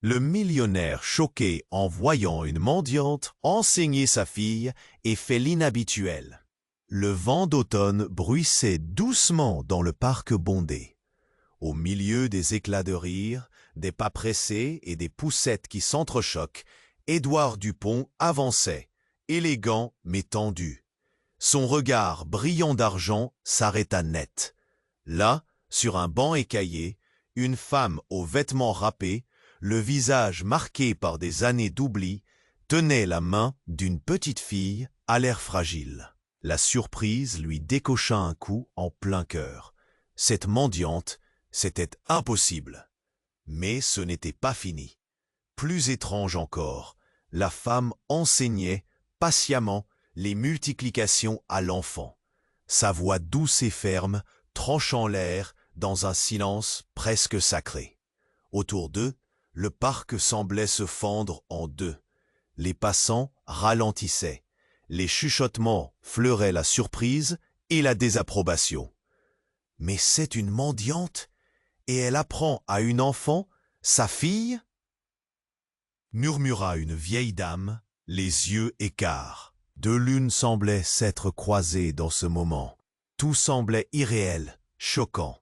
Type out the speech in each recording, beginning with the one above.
Le millionnaire, choqué en voyant une mendiante, enseignait sa fille et fait l'inhabituel. Le vent d'automne bruissait doucement dans le parc bondé. Au milieu des éclats de rire, des pas pressés et des poussettes qui s'entrechoquent, Édouard Dupont avançait, élégant mais tendu. Son regard brillant d'argent s'arrêta net. Là, sur un banc écaillé, une femme aux vêtements râpés, le visage marqué par des années d'oubli, tenait la main d'une petite fille à l'air fragile. La surprise lui décocha un coup en plein cœur. Cette mendiante, c'était impossible. Mais ce n'était pas fini. Plus étrange encore, la femme enseignait, patiemment, les multiplications à l'enfant. Sa voix douce et ferme tranchant l'air dans un silence presque sacré. Autour d'eux, le parc semblait se fendre en deux. Les passants ralentissaient. Les chuchotements fleuraient la surprise et la désapprobation. « Mais c'est une mendiante, et elle apprend à une enfant, sa fille ?» murmura une vieille dame, les yeux écarts. Deux lunes semblaient s'être croisées dans ce moment. Tout semblait irréel, choquant.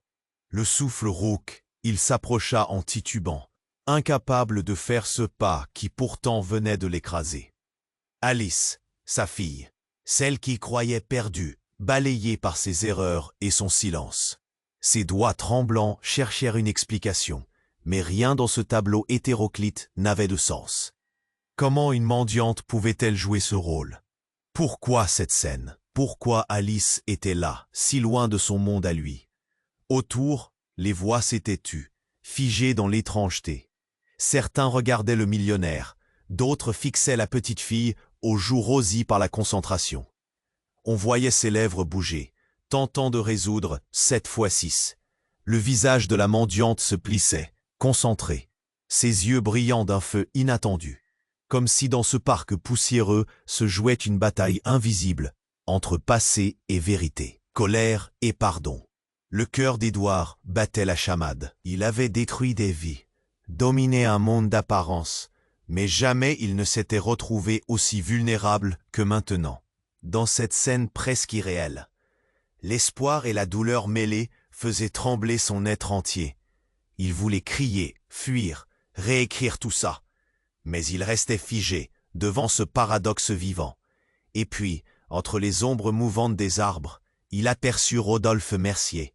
Le souffle rauque, il s'approcha en titubant, incapable de faire ce pas qui pourtant venait de l'écraser. Alice, sa fille, celle qui croyait perdue, balayée par ses erreurs et son silence. Ses doigts tremblants cherchèrent une explication, mais rien dans ce tableau hétéroclite n'avait de sens. Comment une mendiante pouvait-elle jouer ce rôle? Pourquoi cette scène? Pourquoi Alice était là, si loin de son monde à lui? Autour, les voix s'étaient tues, figées dans l'étrangeté. Certains regardaient le millionnaire, d'autres fixaient la petite fille aux joues rosies par la concentration. On voyait ses lèvres bouger, tentant de résoudre 7 fois 6. Le visage de la mendiante se plissait, concentré, ses yeux brillants d'un feu inattendu, comme si dans ce parc poussiéreux se jouait une bataille invisible entre passé et vérité, colère et pardon. Le cœur d'Édouard battait la chamade. Il avait détruit des vies, dominé un monde d'apparence, mais jamais il ne s'était retrouvé aussi vulnérable que maintenant, dans cette scène presque irréelle. L'espoir et la douleur mêlés faisaient trembler son être entier. Il voulait crier, fuir, réécrire tout ça, mais il restait figé devant ce paradoxe vivant. Et puis, entre les ombres mouvantes des arbres, il aperçut Rodolphe Mercier,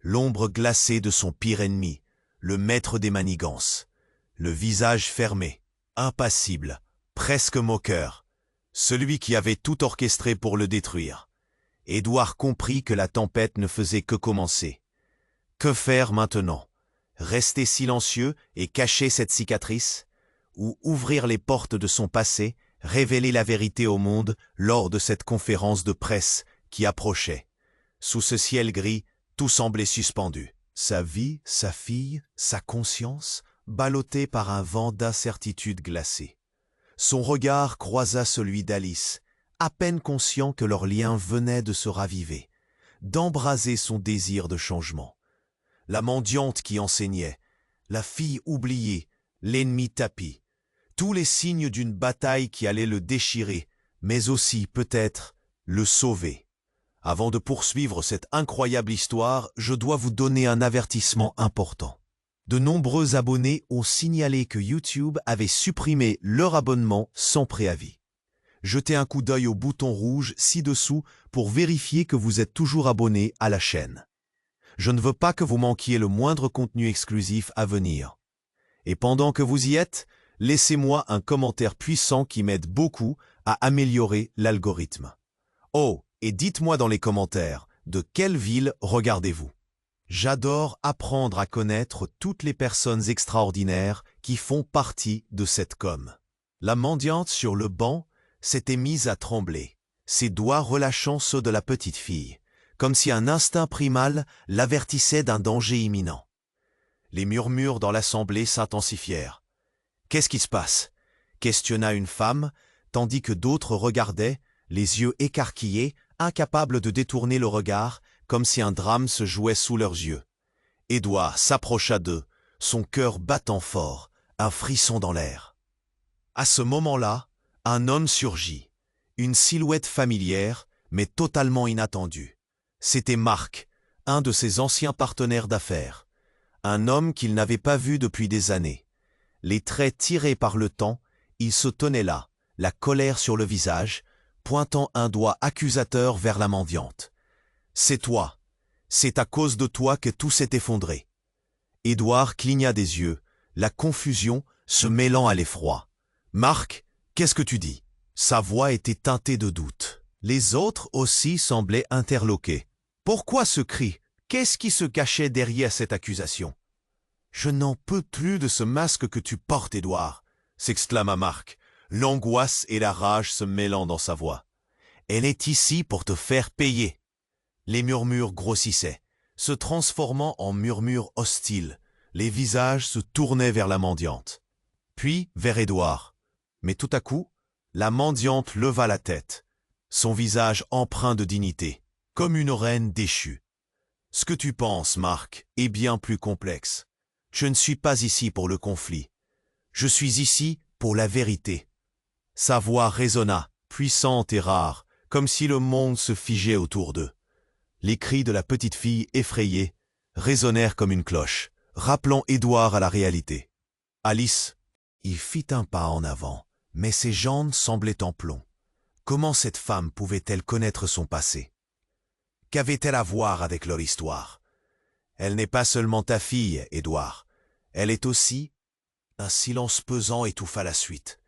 l'ombre glacée de son pire ennemi, le maître des manigances, le visage fermé, impassible, presque moqueur, celui qui avait tout orchestré pour le détruire. Édouard comprit que la tempête ne faisait que commencer. Que faire maintenant? Rester silencieux et cacher cette cicatrice? Ou ouvrir les portes de son passé, révéler la vérité au monde lors de cette conférence de presse qui approchait? Sous ce ciel gris, tout semblait suspendu. Sa vie, sa fille, sa conscience, ballottées par un vent d'incertitude glacée. Son regard croisa celui d'Alice, à peine conscient que leur lien venait de se raviver, d'embraser son désir de changement. La mendiante qui enseignait, la fille oubliée, l'ennemi tapi, tous les signes d'une bataille qui allait le déchirer, mais aussi, peut-être, le sauver. Avant de poursuivre cette incroyable histoire, je dois vous donner un avertissement important. De nombreux abonnés ont signalé que YouTube avait supprimé leur abonnement sans préavis. Jetez un coup d'œil au bouton rouge ci-dessous pour vérifier que vous êtes toujours abonné à la chaîne. Je ne veux pas que vous manquiez le moindre contenu exclusif à venir. Et pendant que vous y êtes, laissez-moi un commentaire puissant qui m'aide beaucoup à améliorer l'algorithme. Oh, et dites-moi dans les commentaires, de quelle ville regardez-vous? J'adore apprendre à connaître toutes les personnes extraordinaires qui font partie de cette com. La mendiante sur le banc s'était mise à trembler, ses doigts relâchant ceux de la petite fille, comme si un instinct primal l'avertissait d'un danger imminent. Les murmures dans l'assemblée s'intensifièrent. « Qu'est-ce qui se passe ?» questionna une femme, tandis que d'autres regardaient, les yeux écarquillés, incapables de détourner le regard, comme si un drame se jouait sous leurs yeux. Édouard s'approcha d'eux, son cœur battant fort, un frisson dans l'air. À ce moment-là, un homme surgit, une silhouette familière, mais totalement inattendue. C'était Marc, un de ses anciens partenaires d'affaires. Un homme qu'il n'avait pas vu depuis des années. Les traits tirés par le temps, il se tenait là, la colère sur le visage, pointant un doigt accusateur vers la mendiante. « C'est toi. C'est à cause de toi que tout s'est effondré. » Édouard cligna des yeux, la confusion se mêlant à l'effroi. « Marc, qu'est-ce que tu dis ?» Sa voix était teintée de doute. Les autres aussi semblaient interloqués. Pourquoi ce cri? Qu'est-ce qui se cachait derrière cette accusation? « Je n'en peux plus de ce masque que tu portes, Édouard, » s'exclama Marc, l'angoisse et la rage se mêlant dans sa voix. « Elle est ici pour te faire payer. » Les murmures grossissaient, se transformant en murmures hostiles. Les visages se tournaient vers la mendiante, puis vers Édouard. Mais tout à coup, la mendiante leva la tête, son visage empreint de dignité, comme une reine déchue. « Ce que tu penses, Marc, est bien plus complexe. Je ne suis pas ici pour le conflit. Je suis ici pour la vérité. » Sa voix résonna, puissante et rare, comme si le monde se figeait autour d'eux. Les cris de la petite fille effrayée résonnèrent comme une cloche, rappelant Édouard à la réalité. Alice, il fit un pas en avant, mais ses jambes semblaient en plomb. Comment cette femme pouvait-elle connaître son passé? Qu'avait-elle à voir avec leur histoire? Elle n'est pas seulement ta fille, Édouard. Elle est aussi... Un silence pesant étouffa la suite.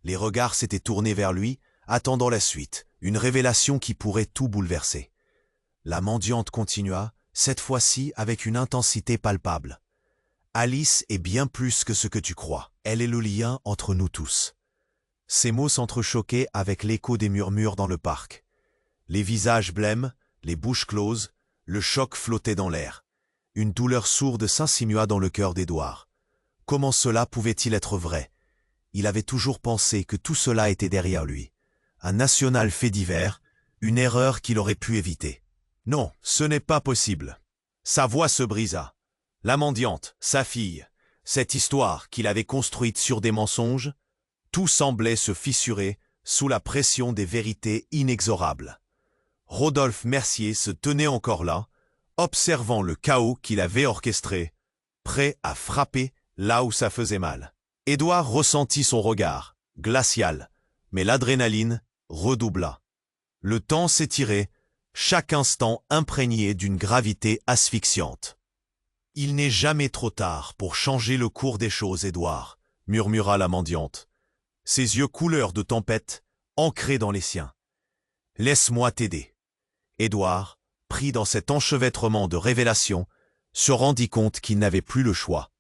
Les regards s'étaient tournés vers lui, attendant la suite, une révélation qui pourrait tout bouleverser. La mendiante continua, cette fois-ci avec une intensité palpable. Alice est bien plus que ce que tu crois. Elle est le lien entre nous tous. Ces mots s'entrechoquaient avec l'écho des murmures dans le parc. Les visages blêmes, les bouches closes, le choc flottait dans l'air. Une douleur sourde s'insinua dans le cœur d'Édouard. Comment cela pouvait-il être vrai? Il avait toujours pensé que tout cela était derrière lui. Un national fait divers, une erreur qu'il aurait pu éviter. Non, ce n'est pas possible. Sa voix se brisa. La mendiante, sa fille, cette histoire qu'il avait construite sur des mensonges, tout semblait se fissurer sous la pression des vérités inexorables. Rodolphe Mercier se tenait encore là, observant le chaos qu'il avait orchestré, prêt à frapper là où ça faisait mal. Édouard ressentit son regard, glacial, mais l'adrénaline redoubla. Le temps s'étirait, chaque instant imprégné d'une gravité asphyxiante. « Il n'est jamais trop tard pour changer le cours des choses, Édouard, » murmura la mendiante, ses yeux couleur de tempête, ancrés dans les siens. « Laisse-moi t'aider. » Édouard, pris dans cet enchevêtrement de révélations, se rendit compte qu'il n'avait plus le choix.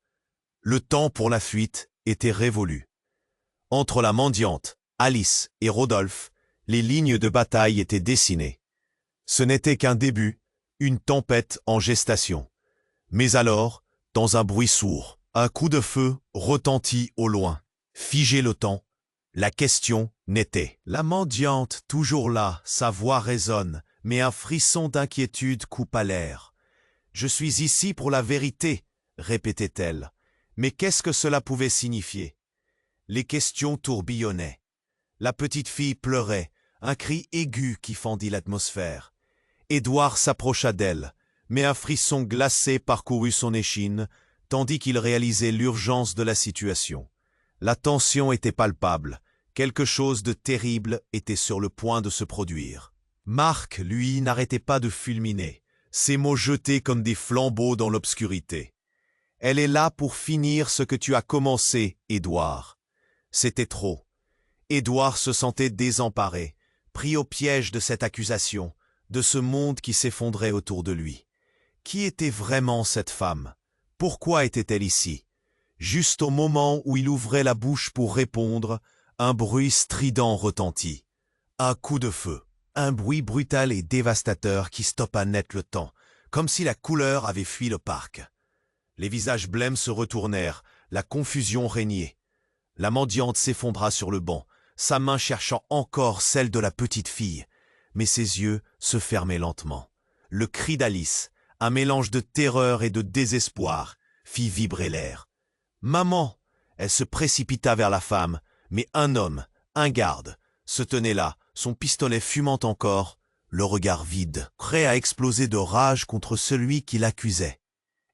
Le temps pour la fuite était révolu. Entre la mendiante, Alice et Rodolphe, les lignes de bataille étaient dessinées. Ce n'était qu'un début, une tempête en gestation. Mais alors, dans un bruit sourd, un coup de feu retentit au loin. Figé le temps, la question n'était. La mendiante, toujours là, sa voix résonne, mais un frisson d'inquiétude coupa l'air. « Je suis ici pour la vérité, » répétait-elle. Mais qu'est-ce que cela pouvait signifier? Les questions tourbillonnaient. La petite fille pleurait, un cri aigu qui fendit l'atmosphère. Édouard s'approcha d'elle, mais un frisson glacé parcourut son échine, tandis qu'il réalisait l'urgence de la situation. La tension était palpable, quelque chose de terrible était sur le point de se produire. Marc, lui, n'arrêtait pas de fulminer, ses mots jetés comme des flambeaux dans l'obscurité. « Elle est là pour finir ce que tu as commencé, Édouard. » C'était trop. Édouard se sentait désemparé, pris au piège de cette accusation, de ce monde qui s'effondrait autour de lui. Qui était vraiment cette femme? Pourquoi était-elle ici? Juste au moment où il ouvrait la bouche pour répondre, un bruit strident retentit. Un coup de feu. Un bruit brutal et dévastateur qui stoppa net le temps, comme si la couleur avait fui le parc. Les visages blêmes se retournèrent, la confusion régnait. La mendiante s'effondra sur le banc, sa main cherchant encore celle de la petite fille, mais ses yeux se fermaient lentement. Le cri d'Alice, un mélange de terreur et de désespoir, fit vibrer l'air. « Maman ! Elle se précipita vers la femme, mais un homme, un garde, se tenait là, son pistolet fumant encore, le regard vide, prêt à exploser de rage contre celui qui l'accusait.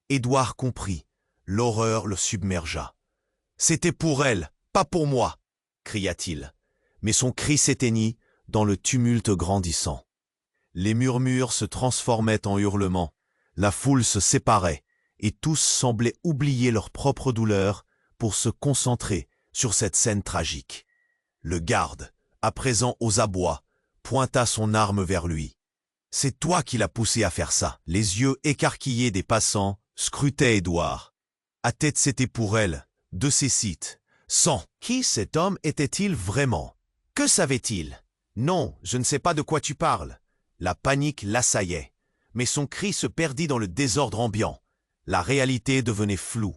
Édouard comprit. L'horreur le submergea. « C'était pour elle, pas pour moi !» cria-t-il. Mais son cri s'éteignit dans le tumulte grandissant. Les murmures se transformaient en hurlements, la foule se séparait, et tous semblaient oublier leur propre douleur pour se concentrer sur cette scène tragique. Le garde, à présent aux abois, pointa son arme vers lui. « C'est toi qui l'as poussé à faire ça !» Les yeux écarquillés des passants scrutaient Édouard. À tête c'était pour elle, de ses sites. Sans qui cet homme était-il vraiment? Que savait-il? Non, je ne sais pas de quoi tu parles. La panique l'assaillait, mais son cri se perdit dans le désordre ambiant. La réalité devenait floue.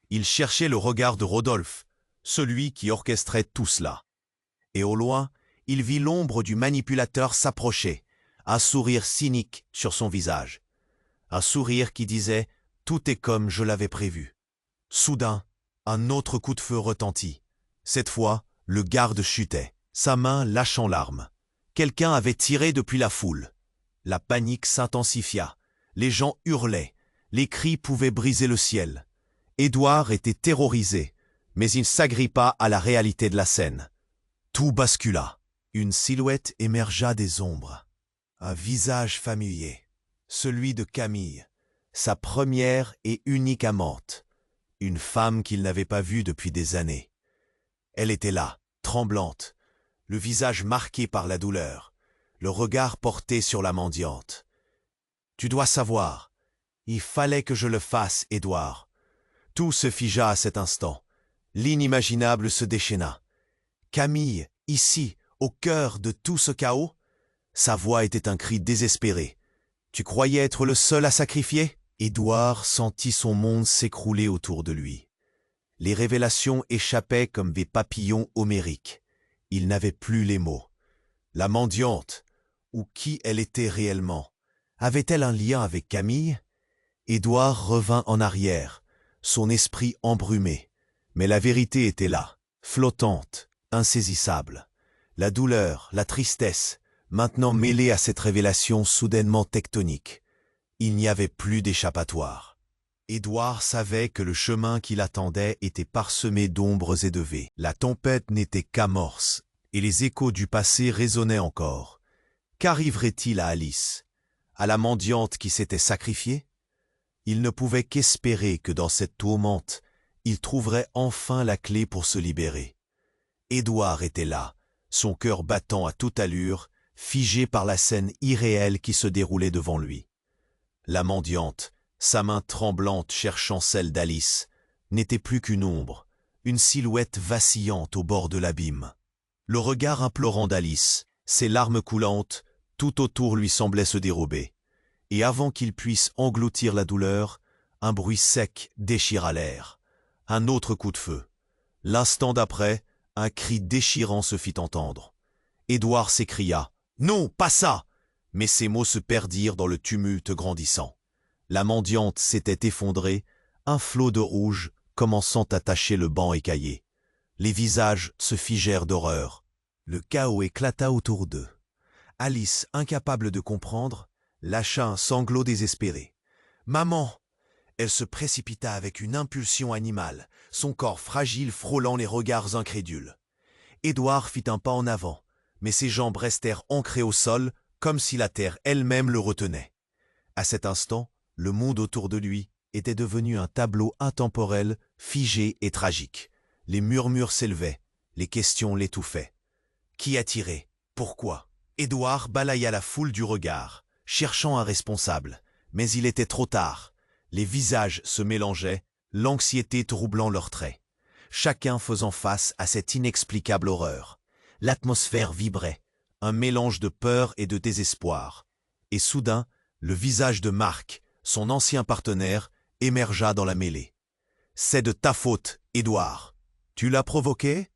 Il cherchait le regard de Rodolphe, celui qui orchestrait tout cela. Et au loin, il vit l'ombre du manipulateur s'approcher, un sourire cynique sur son visage. Un sourire qui disait « Tout est comme je l'avais prévu ». Soudain, un autre coup de feu retentit. Cette fois, le garde chutait, sa main lâchant l'arme. Quelqu'un avait tiré depuis la foule. La panique s'intensifia. Les gens hurlaient. Les cris pouvaient briser le ciel. Édouard était terrorisé, mais il s'agrippa à la réalité de la scène. Tout bascula. Une silhouette émergea des ombres. Un visage familier, celui de Camille, sa première et unique amante. Une femme qu'il n'avait pas vue depuis des années. Elle était là, tremblante, le visage marqué par la douleur, le regard porté sur la mendiante. « Tu dois savoir, il fallait que je le fasse, Édouard. » Tout se figea à cet instant. L'inimaginable se déchaîna. Camille, ici, au cœur de tout ce chaos? Sa voix était un cri désespéré. « Tu croyais être le seul à sacrifier ?» Édouard sentit son monde s'écrouler autour de lui. Les révélations échappaient comme des papillons homériques. Il n'avait plus les mots. La mendiante, ou qui elle était réellement, avait-elle un lien avec Camille? Édouard revint en arrière, son esprit embrumé. Mais la vérité était là, flottante, insaisissable. La douleur, la tristesse, maintenant mêlées à cette révélation soudainement tectonique. Il n'y avait plus d'échappatoire. Édouard savait que le chemin qui l'attendait était parsemé d'ombres et de vées. La tempête n'était qu'amorce, et les échos du passé résonnaient encore. Qu'arriverait-il à Alice? À la mendiante qui s'était sacrifiée? Il ne pouvait qu'espérer que dans cette tourmente, il trouverait enfin la clé pour se libérer. Édouard était là, son cœur battant à toute allure, figé par la scène irréelle qui se déroulait devant lui. La mendiante, sa main tremblante cherchant celle d'Alice, n'était plus qu'une ombre, une silhouette vacillante au bord de l'abîme. Le regard implorant d'Alice, ses larmes coulantes, tout autour lui semblait se dérober. Et avant qu'il puisse engloutir la douleur, un bruit sec déchira l'air. Un autre coup de feu. L'instant d'après, un cri déchirant se fit entendre. Édouard s'écria « Non, pas ça !» Mais ses mots se perdirent dans le tumulte grandissant. La mendiante s'était effondrée, un flot de rouge commençant à tacher le banc écaillé. Les visages se figèrent d'horreur. Le chaos éclata autour d'eux. Alice, incapable de comprendre, lâcha un sanglot désespéré. « Maman !» Elle se précipita avec une impulsion animale, son corps fragile frôlant les regards incrédules. Édouard fit un pas en avant, mais ses jambes restèrent ancrées au sol, comme si la terre elle-même le retenait. À cet instant, le monde autour de lui était devenu un tableau intemporel, figé et tragique. Les murmures s'élevaient, les questions l'étouffaient. Qui a tiré? Pourquoi? Édouard balaya la foule du regard, cherchant un responsable, mais il était trop tard. Les visages se mélangeaient, l'anxiété troublant leurs traits. Chacun faisant face à cette inexplicable horreur. L'atmosphère vibrait, un mélange de peur et de désespoir. Et soudain, le visage de Marc, son ancien partenaire, émergea dans la mêlée. « C'est de ta faute, Édouard. Tu l'as provoqué ?»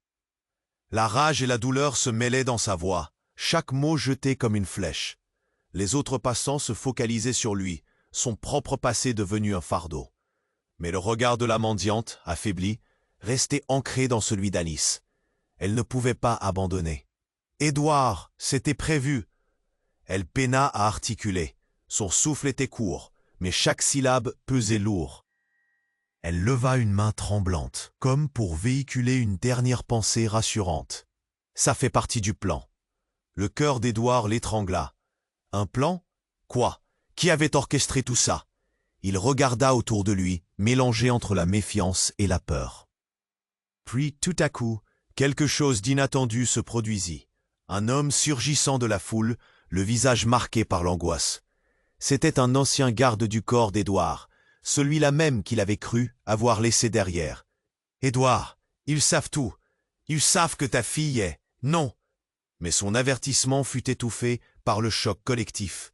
La rage et la douleur se mêlaient dans sa voix, chaque mot jeté comme une flèche. Les autres passants se focalisaient sur lui, son propre passé devenu un fardeau. Mais le regard de la mendiante, affaibli, restait ancré dans celui d'Alice. Elle ne pouvait pas abandonner. Édouard, c'était prévu. Elle peina à articuler. Son souffle était court, mais chaque syllabe pesait lourd. Elle leva une main tremblante, comme pour véhiculer une dernière pensée rassurante. Ça fait partie du plan. Le cœur d'Édouard l'étrangla. Un plan? Quoi? Qui avait orchestré tout ça? Il regarda autour de lui, mélangé entre la méfiance et la peur. Puis, tout à coup, quelque chose d'inattendu se produisit. Un homme surgissant de la foule, le visage marqué par l'angoisse. C'était un ancien garde du corps d'Édouard, celui-là même qu'il avait cru avoir laissé derrière. « Édouard, ils savent tout. Ils savent que ta fille est... » Non. Mais son avertissement fut étouffé par le choc collectif.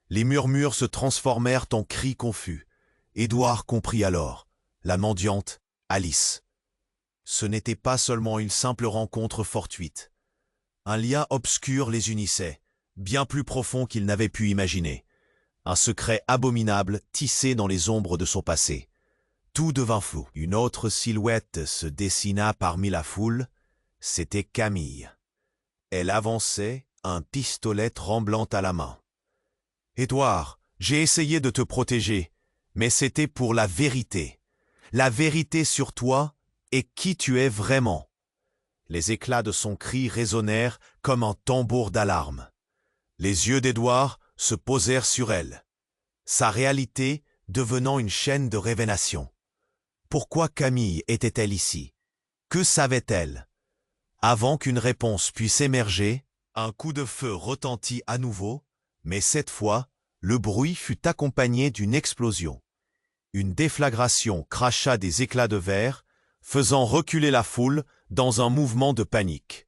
Les murmures se transformèrent en cris confus. Édouard comprit alors. La mendiante, Alice. Ce n'était pas seulement une simple rencontre fortuite. Un lien obscur les unissait, bien plus profond qu'il n'avait pu imaginer. Un secret abominable tissé dans les ombres de son passé. Tout devint flou. Une autre silhouette se dessina parmi la foule. C'était Camille. Elle avançait, un pistolet tremblant à la main. « Édouard, j'ai essayé de te protéger, mais c'était pour la vérité. La vérité sur toi et qui tu es vraiment. » Les éclats de son cri résonnèrent comme un tambour d'alarme. Les yeux d'Édouard se posèrent sur elle, sa réalité devenant une chaîne de révélation. Pourquoi Camille était-elle ici? Que savait-elle? Avant qu'une réponse puisse émerger, un coup de feu retentit à nouveau, mais cette fois, le bruit fut accompagné d'une explosion. Une déflagration cracha des éclats de verre, faisant reculer la foule dans un mouvement de panique.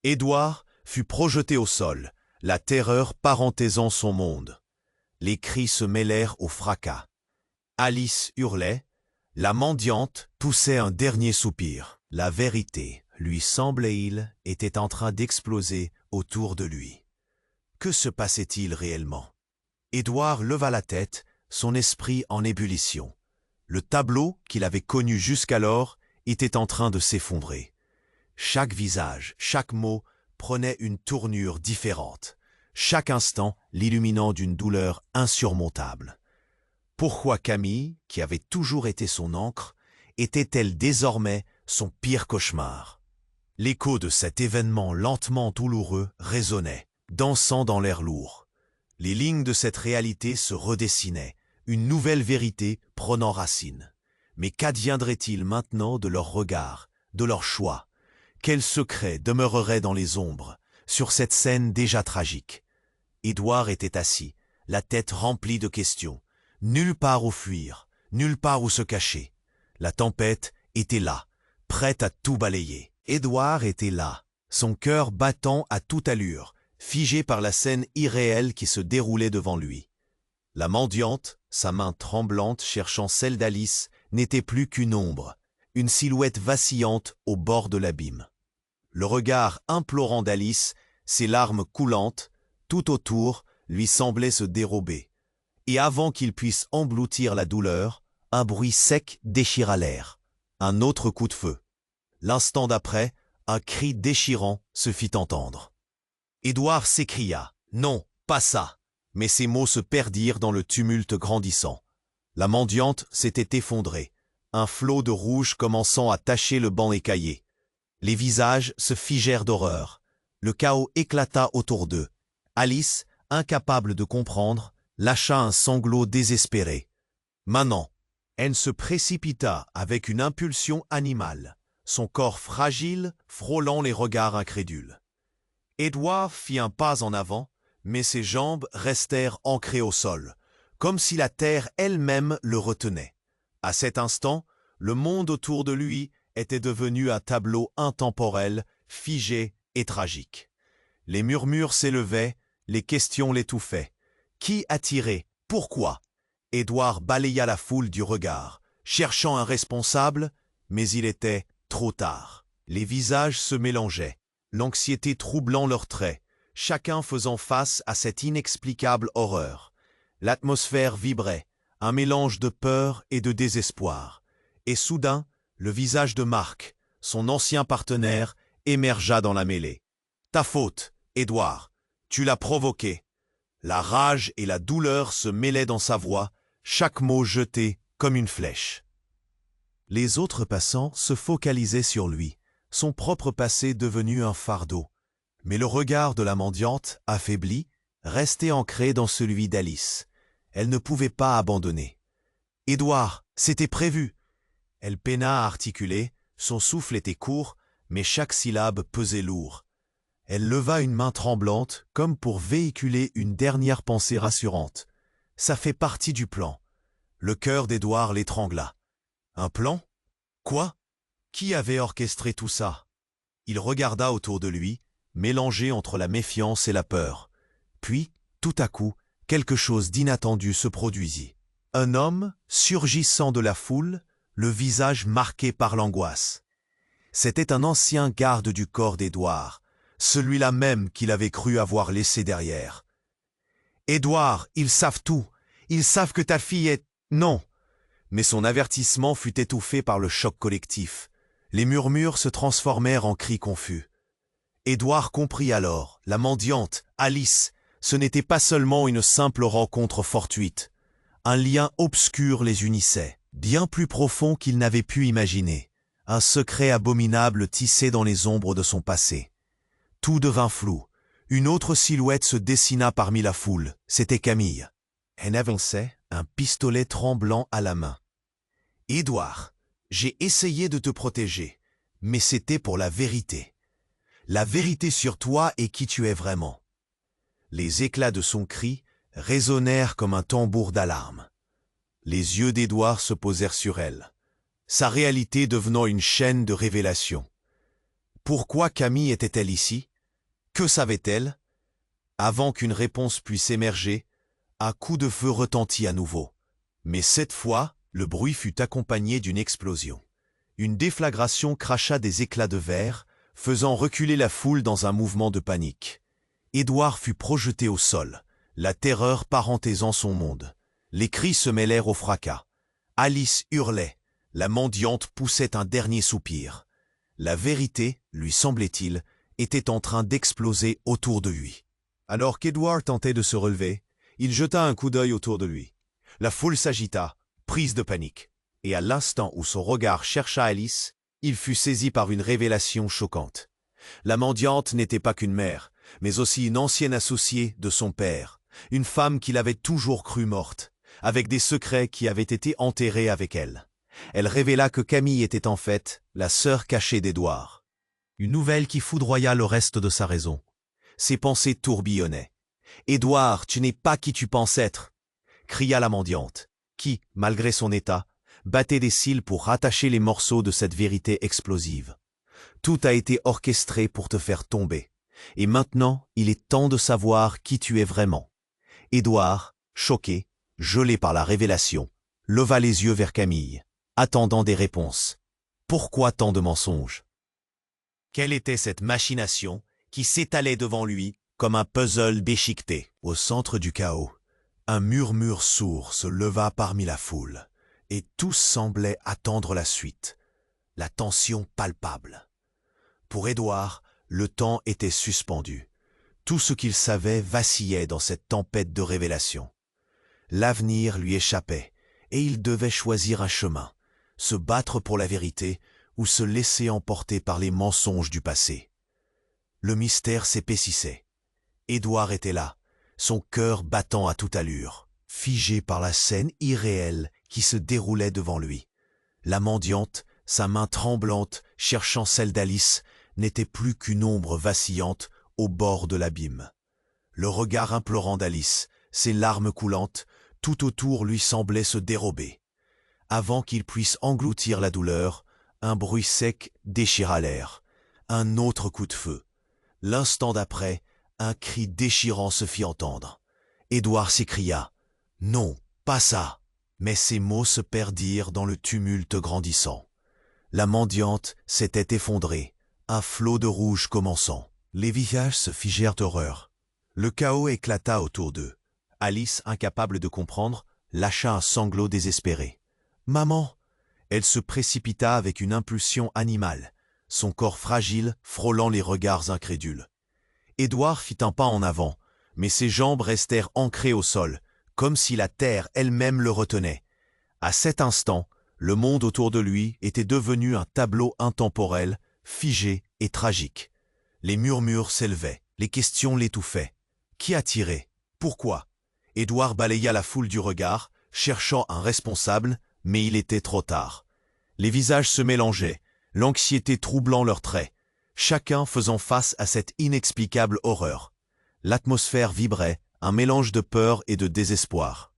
Édouard fut projeté au sol, la terreur parenthésant son monde. Les cris se mêlèrent au fracas. Alice hurlait, la mendiante poussait un dernier soupir. La vérité, lui semblait-il, était en train d'exploser autour de lui. Que se passait-il réellement? Édouard leva la tête, son esprit en ébullition. Le tableau qu'il avait connu jusqu'alors était en train de s'effondrer. Chaque visage, chaque mot prenait une tournure différente, chaque instant l'illuminant d'une douleur insurmontable. Pourquoi Camille, qui avait toujours été son ancre, était-elle désormais son pire cauchemar? L'écho de cet événement lentement douloureux résonnait, dansant dans l'air lourd. Les lignes de cette réalité se redessinaient, une nouvelle vérité prenant racine. Mais qu'adviendrait-il maintenant de leur regard, de leur choix? Quel secret demeurerait dans les ombres, sur cette scène déjà tragique? Édouard était assis, la tête remplie de questions. Nulle part où fuir, nulle part où se cacher. La tempête était là, prête à tout balayer. Édouard était là, son cœur battant à toute allure, figé par la scène irréelle qui se déroulait devant lui. La mendiante, sa main tremblante cherchant celle d'Alice, n'était plus qu'une ombre, une silhouette vacillante au bord de l'abîme. Le regard implorant d'Alice, ses larmes coulantes, tout autour, lui semblaient se dérober. Et avant qu'il puisse engloutir la douleur, un bruit sec déchira l'air. Un autre coup de feu. L'instant d'après, un cri déchirant se fit entendre. Édouard s'écria « Non, pas ça !» Mais ses mots se perdirent dans le tumulte grandissant. La mendiante s'était effondrée, un flot de rouge commençant à tacher le banc écaillé. Les visages se figèrent d'horreur. Le chaos éclata autour d'eux. Alice, incapable de comprendre, lâcha un sanglot désespéré. Manon, elle se précipita avec une impulsion animale, son corps fragile frôlant les regards incrédules. Édouard fit un pas en avant, mais ses jambes restèrent ancrées au sol, comme si la terre elle-même le retenait. À cet instant, le monde autour de lui était devenu un tableau intemporel, figé et tragique. Les murmures s'élevaient, les questions l'étouffaient. Qui a tiré? Pourquoi? Édouard balaya la foule du regard, cherchant un responsable, mais il était trop tard. Les visages se mélangeaient, l'anxiété troublant leurs traits, chacun faisant face à cette inexplicable horreur. L'atmosphère vibrait, un mélange de peur et de désespoir. Et soudain, Le visage de Marc, son ancien partenaire, émergea dans la mêlée. « Ta faute, Édouard, tu l'as provoqué. » La rage et la douleur se mêlaient dans sa voix, chaque mot jeté comme une flèche. Les autres passants se focalisaient sur lui, son propre passé devenu un fardeau. Mais le regard de la mendiante, affaibli, restait ancré dans celui d'Alice. Elle ne pouvait pas abandonner. « Édouard, c'était prévu !» Elle peina à articuler, son souffle était court, mais chaque syllabe pesait lourd. Elle leva une main tremblante, comme pour véhiculer une dernière pensée rassurante. « Ça fait partie du plan. » Le cœur d'Édouard l'étrangla. « Un plan? Quoi? Qui avait orchestré tout ça ?» Il regarda autour de lui, mélangé entre la méfiance et la peur. Puis, tout à coup, quelque chose d'inattendu se produisit. Un homme, surgissant de la foule, le visage marqué par l'angoisse. C'était un ancien garde du corps d'Édouard, celui-là même qu'il avait cru avoir laissé derrière. « Édouard, ils savent tout. Ils savent que ta fille est... » Non. Mais son avertissement fut étouffé par le choc collectif. Les murmures se transformèrent en cris confus. Édouard comprit alors, la mendiante, Alice, ce n'était pas seulement une simple rencontre fortuite. Un lien obscur les unissait, bien plus profond qu'il n'avait pu imaginer. Un secret abominable tissé dans les ombres de son passé. Tout devint flou. Une autre silhouette se dessina parmi la foule. C'était Camille. Elle avançait, un pistolet tremblant à la main. « Édouard, j'ai essayé de te protéger, mais c'était pour la vérité. La vérité sur toi et qui tu es vraiment. » Les éclats de son cri résonnèrent comme un tambour d'alarme. Les yeux d'Édouard se posèrent sur elle, sa réalité devenant une chaîne de révélations. Pourquoi Camille était-elle ici? Que savait-elle? Avant qu'une réponse puisse émerger, un coup de feu retentit à nouveau. Mais cette fois, le bruit fut accompagné d'une explosion. Une déflagration cracha des éclats de verre, faisant reculer la foule dans un mouvement de panique. Édouard fut projeté au sol, la terreur parentisant son monde. Les cris se mêlèrent au fracas. Alice hurlait, la mendiante poussait un dernier soupir. La vérité, lui semblait-il, était en train d'exploser autour de lui. Alors qu'Édouard tentait de se relever, il jeta un coup d'œil autour de lui. La foule s'agita, prise de panique. Et à l'instant où son regard chercha Alice, il fut saisi par une révélation choquante. La mendiante n'était pas qu'une mère, mais aussi une ancienne associée de son père, une femme qu'il avait toujours cru morte, avec des secrets qui avaient été enterrés avec elle. Elle révéla que Camille était en fait la sœur cachée d'Édouard. Une nouvelle qui foudroya le reste de sa raison. Ses pensées tourbillonnaient. « Édouard, tu n'es pas qui tu penses être !» cria la mendiante, qui, malgré son état, battait des cils pour rattacher les morceaux de cette vérité explosive. Tout a été orchestré pour te faire tomber. Et maintenant, il est temps de savoir qui tu es vraiment. Édouard, choqué, gelé par la révélation, leva les yeux vers Camille, attendant des réponses. Pourquoi tant de mensonges? Quelle était cette machination qui s'étalait devant lui comme un puzzle déchiqueté? Au centre du chaos, un murmure sourd se leva parmi la foule, et tous semblaient attendre la suite, la tension palpable. Pour Édouard, le temps était suspendu. Tout ce qu'il savait vacillait dans cette tempête de révélation. L'avenir lui échappait, et il devait choisir un chemin, se battre pour la vérité ou se laisser emporter par les mensonges du passé. Le mystère s'épaississait. Édouard était là, son cœur battant à toute allure, figé par la scène irréelle qui se déroulait devant lui. La mendiante, sa main tremblante, cherchant celle d'Alice, n'était plus qu'une ombre vacillante au bord de l'abîme. Le regard implorant d'Alice, ses larmes coulantes, tout autour lui semblait se dérober. Avant qu'il puisse engloutir la douleur, un bruit sec déchira l'air. Un autre coup de feu. L'instant d'après, un cri déchirant se fit entendre. Édouard s'écria « Non, pas ça !» Mais ces mots se perdirent dans le tumulte grandissant. La mendiante s'était effondrée, un flot de rouge commençant. Les visages se figèrent d'horreur. Le chaos éclata autour d'eux. Alice, incapable de comprendre, lâcha un sanglot désespéré. « Maman !» Elle se précipita avec une impulsion animale, son corps fragile frôlant les regards incrédules. Édouard fit un pas en avant, mais ses jambes restèrent ancrées au sol, comme si la terre elle-même le retenait. À cet instant, le monde autour de lui était devenu un tableau intemporel, figé et tragique. Les murmures s'élevaient, les questions l'étouffaient. Qui a tiré? Pourquoi? Édouard balaya la foule du regard, cherchant un responsable, mais il était trop tard. Les visages se mélangeaient, l'anxiété troublant leurs traits, chacun faisant face à cette inexplicable horreur. L'atmosphère vibrait, un mélange de peur et de désespoir.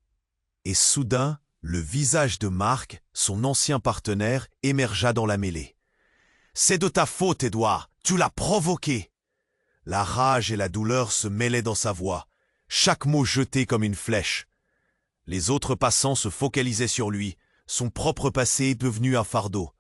Et soudain, le visage de Marc, son ancien partenaire, émergea dans la mêlée. « C'est de ta faute, Édouard, tu l'as provoqué !» La rage et la douleur se mêlaient dans sa voix, chaque mot jeté comme une flèche. Les autres passants se focalisaient sur lui, son propre passé devenu un fardeau.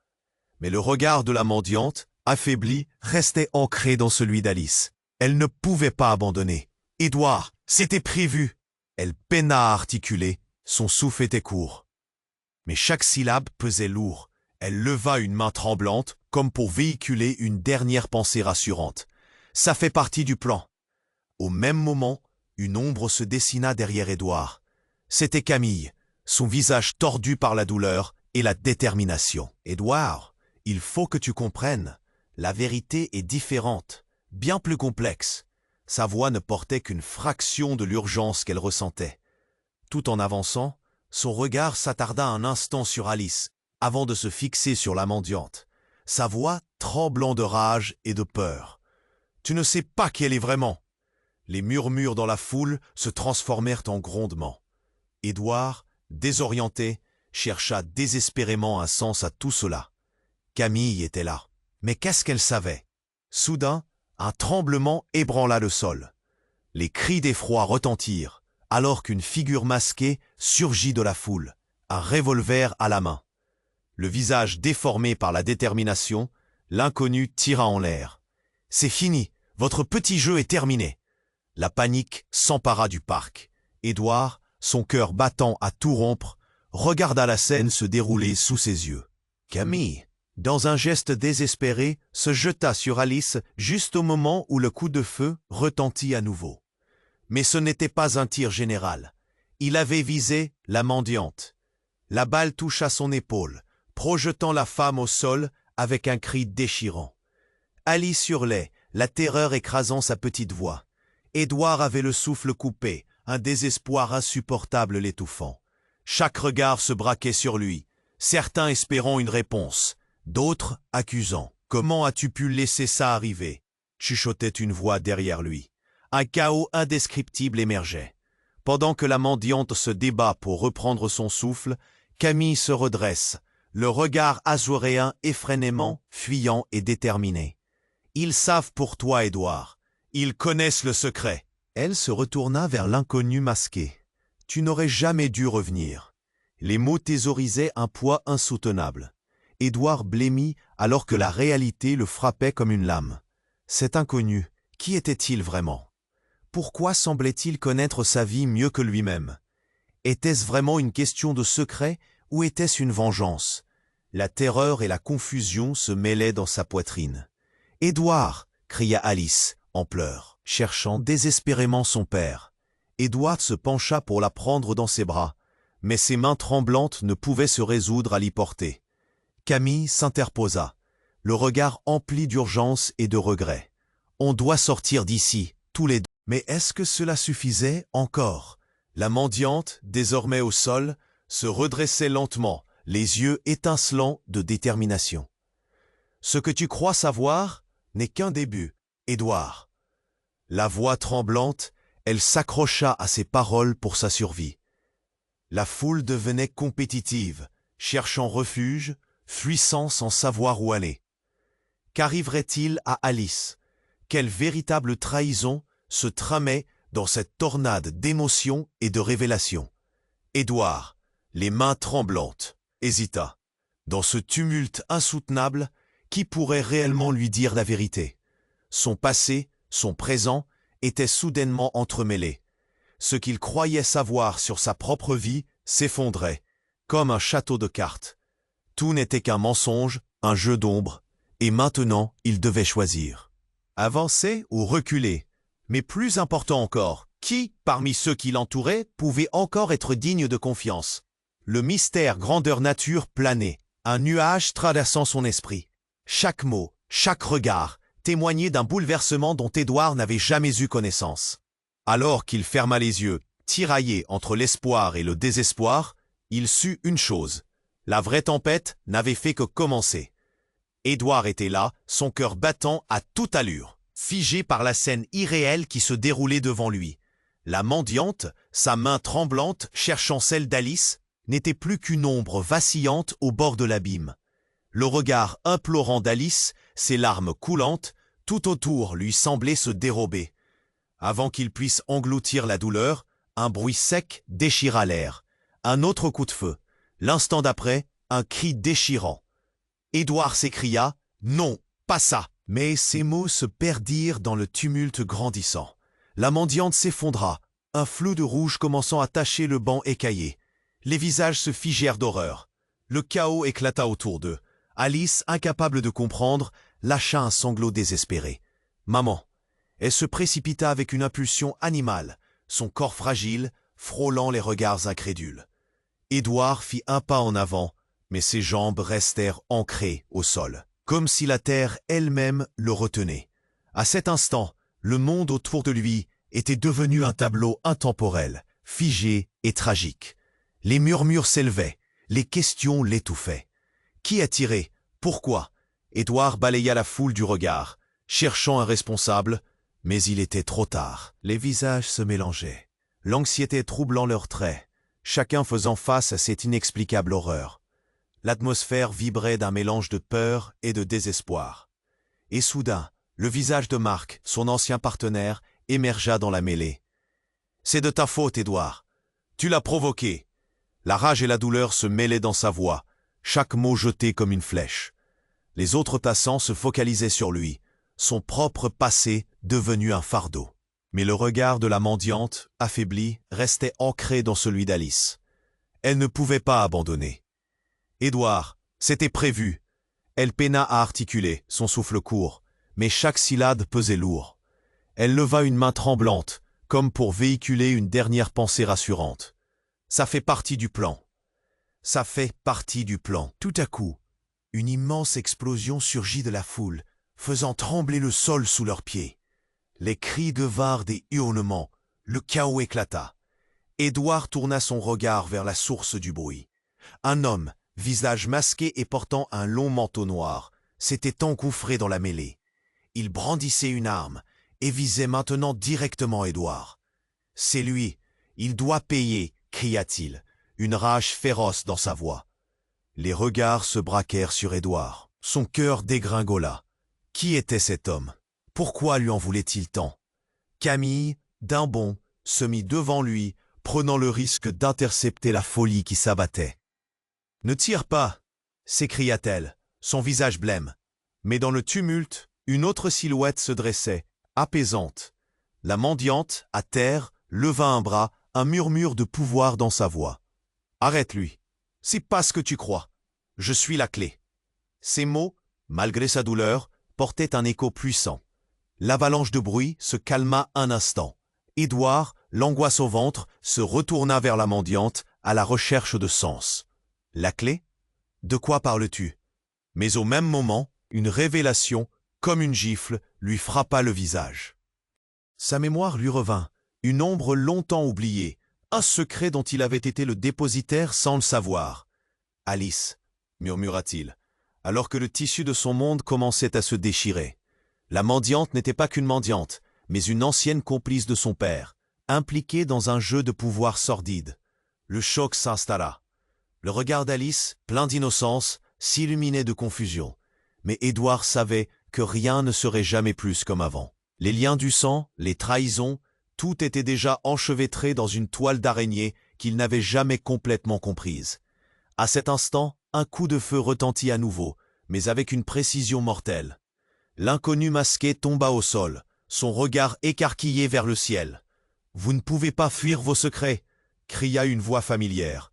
Mais le regard de la mendiante, affaiblie, restait ancré dans celui d'Alice. Elle ne pouvait pas abandonner. « Édouard, c'était prévu !» Elle peina à articuler, son souffle était court. Mais chaque syllabe pesait lourd. Elle leva une main tremblante, comme pour véhiculer une dernière pensée rassurante. « Ça fait partie du plan. » Au même moment, une ombre se dessina derrière Édouard. C'était Camille, son visage tordu par la douleur et la détermination. « Édouard, il faut que tu comprennes. La vérité est différente, bien plus complexe. » Sa voix ne portait qu'une fraction de l'urgence qu'elle ressentait. Tout en avançant, son regard s'attarda un instant sur Alice, avant de se fixer sur la mendiante, sa voix tremblant de rage et de peur. « Tu ne sais pas qui elle est vraiment !» Les murmures dans la foule se transformèrent en grondements. Édouard, désorienté, chercha désespérément un sens à tout cela. Camille était là. Mais qu'est-ce qu'elle savait? Soudain, un tremblement ébranla le sol. Les cris d'effroi retentirent, alors qu'une figure masquée surgit de la foule, un revolver à la main. Le visage déformé par la détermination, l'inconnu tira en l'air. « C'est fini, votre petit jeu est terminé !» La panique s'empara du parc. Édouard, son cœur battant à tout rompre, regarda la scène se dérouler sous ses yeux. Camille, dans un geste désespéré, se jeta sur Alice juste au moment où le coup de feu retentit à nouveau. Mais ce n'était pas un tir général. Il avait visé la mendiante. La balle toucha son épaule, projetant la femme au sol avec un cri déchirant. Alice hurlait, la terreur écrasant sa petite voix. Édouard avait le souffle coupé, un désespoir insupportable l'étouffant. Chaque regard se braquait sur lui, certains espérant une réponse, d'autres accusant. « Comment as-tu pu laisser ça arriver ?» chuchotait une voix derrière lui. Un chaos indescriptible émergeait. Pendant que la mendiante se débat pour reprendre son souffle, Camille se redresse, le regard azuréen effrénément, fuyant et déterminé. « Ils savent pour toi, Édouard. Ils connaissent le secret. » Elle se retourna vers l'inconnu masqué. « Tu n'aurais jamais dû revenir. » Les mots thésaurisaient un poids insoutenable. Édouard blêmit alors que la réalité le frappait comme une lame. Cet inconnu, qui était-il vraiment? Pourquoi semblait-il connaître sa vie mieux que lui-même? Était-ce vraiment une question de secret ou était-ce une vengeance? La terreur et la confusion se mêlaient dans sa poitrine. « Édouard !» cria Alice, en pleurs, cherchant désespérément son père. Édouard se pencha pour la prendre dans ses bras, mais ses mains tremblantes ne pouvaient se résoudre à l'y porter. Camille s'interposa, le regard empli d'urgence et de regret. « On doit sortir d'ici, tous les deux. » Mais est-ce que cela suffisait encore? La mendiante, désormais au sol, se redressait lentement, les yeux étincelants de détermination. « Ce que tu crois savoir n'est qu'un début, Édouard. » La voix tremblante, elle s'accrocha à ses paroles pour sa survie. La foule devenait compétitive, cherchant refuge, fuissant sans savoir où aller. Qu'arriverait-il à Alice? Quelle véritable trahison se tramait dans cette tornade d'émotions et de révélations? Édouard, les mains tremblantes, hésita. Dans ce tumulte insoutenable, qui pourrait réellement lui dire la vérité? Son passé, son présent, étaient soudainement entremêlés. Ce qu'il croyait savoir sur sa propre vie s'effondrait, comme un château de cartes. Tout n'était qu'un mensonge, un jeu d'ombre, et maintenant il devait choisir. Avancer ou reculer. Mais plus important encore, qui, parmi ceux qui l'entouraient, pouvait encore être digne de confiance? Le mystère grandeur nature planait, un nuage traversant son esprit. Chaque mot, chaque regard, témoignait d'un bouleversement dont Édouard n'avait jamais eu connaissance. Alors qu'il ferma les yeux, tiraillé entre l'espoir et le désespoir, il sut une chose. La vraie tempête n'avait fait que commencer. Édouard était là, son cœur battant à toute allure, figé par la scène irréelle qui se déroulait devant lui. La mendiante, sa main tremblante cherchant celle d'Alice, n'était plus qu'une ombre vacillante au bord de l'abîme. Le regard implorant d'Alice, ses larmes coulantes, tout autour lui semblaient se dérober. Avant qu'il puisse engloutir la douleur, un bruit sec déchira l'air. Un autre coup de feu. L'instant d'après, un cri déchirant. Édouard s'écria « Non, pas ça !» Mais ces mots se perdirent dans le tumulte grandissant. La mendiante s'effondra, un flou de rouge commençant à tacher le banc écaillé. Les visages se figèrent d'horreur. Le chaos éclata autour d'eux. Alice, incapable de comprendre, lâcha un sanglot désespéré. « Maman !» Elle se précipita avec une impulsion animale, son corps fragile, frôlant les regards incrédules. Édouard fit un pas en avant, mais ses jambes restèrent ancrées au sol, comme si la terre elle-même le retenait. À cet instant, le monde autour de lui était devenu un tableau intemporel, figé et tragique. Les murmures s'élevaient, les questions l'étouffaient. Qui a tiré? Pourquoi? Édouard balaya la foule du regard, cherchant un responsable, mais il était trop tard. Les visages se mélangeaient, l'anxiété troublant leurs traits, chacun faisant face à cette inexplicable horreur. L'atmosphère vibrait d'un mélange de peur et de désespoir. Et soudain, le visage de Marc, son ancien partenaire, émergea dans la mêlée. « C'est de ta faute, Édouard. Tu l'as provoqué. » La rage et la douleur se mêlaient dans sa voix, chaque mot jeté comme une flèche. Les autres passants se focalisaient sur lui, son propre passé devenu un fardeau. Mais le regard de la mendiante, affaiblie, restait ancré dans celui d'Alice. Elle ne pouvait pas abandonner. « Édouard, c'était prévu. » Elle peina à articuler, son souffle court, mais chaque syllabe pesait lourd. Elle leva une main tremblante, comme pour véhiculer une dernière pensée rassurante. « Ça fait partie du plan. » Ça fait partie du plan. Tout à coup, une immense explosion surgit de la foule, faisant trembler le sol sous leurs pieds. Les cris devinrent des hurlements, le chaos éclata. Édouard tourna son regard vers la source du bruit. Un homme, visage masqué et portant un long manteau noir, s'était engouffré dans la mêlée. Il brandissait une arme et visait maintenant directement Édouard. « C'est lui, il doit payer !» cria-t-il, une rage féroce dans sa voix. Les regards se braquèrent sur Édouard. Son cœur dégringola. Qui était cet homme? Pourquoi lui en voulait-il tant? Camille, d'un bond, se mit devant lui, prenant le risque d'intercepter la folie qui s'abattait. « Ne tire pas !» s'écria-t-elle, son visage blême. Mais dans le tumulte, une autre silhouette se dressait, apaisante. La mendiante, à terre, leva un bras, un murmure de pouvoir dans sa voix. « Arrête-lui. C'est pas ce que tu crois. Je suis la clé. » Ces mots, malgré sa douleur, portaient un écho puissant. L'avalanche de bruit se calma un instant. Édouard, l'angoisse au ventre, se retourna vers la mendiante, à la recherche de sens. « La clé? De quoi parles-tu » Mais au même moment, une révélation, comme une gifle, lui frappa le visage. Sa mémoire lui revint, une ombre longtemps oubliée, un secret dont il avait été le dépositaire sans le savoir. « Alice » murmura-t-il, alors que le tissu de son monde commençait à se déchirer. La mendiante n'était pas qu'une mendiante, mais une ancienne complice de son père, impliquée dans un jeu de pouvoir sordide. Le choc s'installa. Le regard d'Alice, plein d'innocence, s'illuminait de confusion. Mais Édouard savait que rien ne serait jamais plus comme avant. Les liens du sang, les trahisons, tout était déjà enchevêtré dans une toile d'araignée qu'il n'avait jamais complètement comprise. À cet instant, un coup de feu retentit à nouveau, mais avec une précision mortelle. L'inconnu masqué tomba au sol, son regard écarquillé vers le ciel. « Vous ne pouvez pas fuir vos secrets !» cria une voix familière.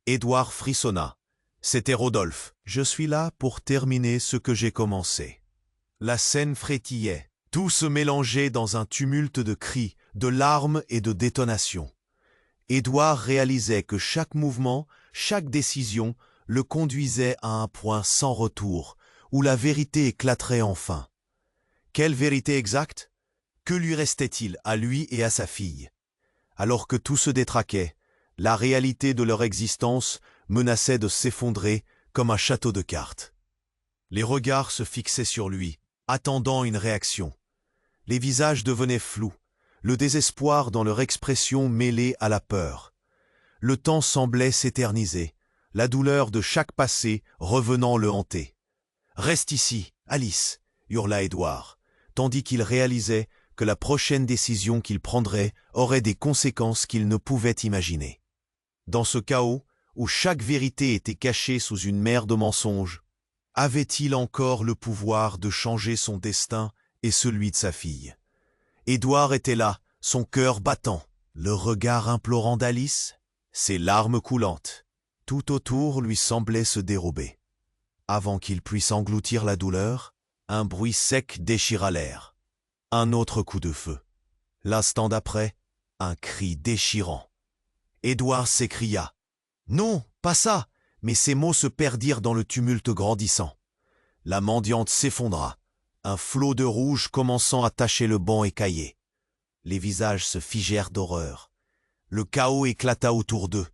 Édouard frissonna. C'était Rodolphe. Je suis là pour terminer ce que j'ai commencé. La scène frétillait. Tout se mélangeait dans un tumulte de cris, de larmes et de détonations. Édouard réalisait que chaque mouvement, chaque décision, le conduisait à un point sans retour, où la vérité éclaterait enfin. Quelle vérité exacte? Que lui restait-il à lui et à sa fille? Alors que tout se détraquait, la réalité de leur existence menaçait de s'effondrer comme un château de cartes. Les regards se fixaient sur lui, attendant une réaction. Les visages devenaient flous, le désespoir dans leur expression mêlée à la peur. Le temps semblait s'éterniser, la douleur de chaque passé revenant le hanter. « Reste ici, Alice !» hurla Édouard, tandis qu'il réalisait que la prochaine décision qu'il prendrait aurait des conséquences qu'il ne pouvait imaginer. Dans ce chaos, où chaque vérité était cachée sous une mer de mensonges, avait-il encore le pouvoir de changer son destin et celui de sa fille? Édouard était là, son cœur battant, le regard implorant d'Alice, ses larmes coulantes. Tout autour lui semblait se dérober. Avant qu'il puisse engloutir la douleur, un bruit sec déchira l'air. Un autre coup de feu. L'instant d'après, un cri déchirant. Édouard s'écria. « Non, pas ça !» Mais ces mots se perdirent dans le tumulte grandissant. La mendiante s'effondra, un flot de rouge commençant à tacher le banc écaillé. Les visages se figèrent d'horreur. Le chaos éclata autour d'eux.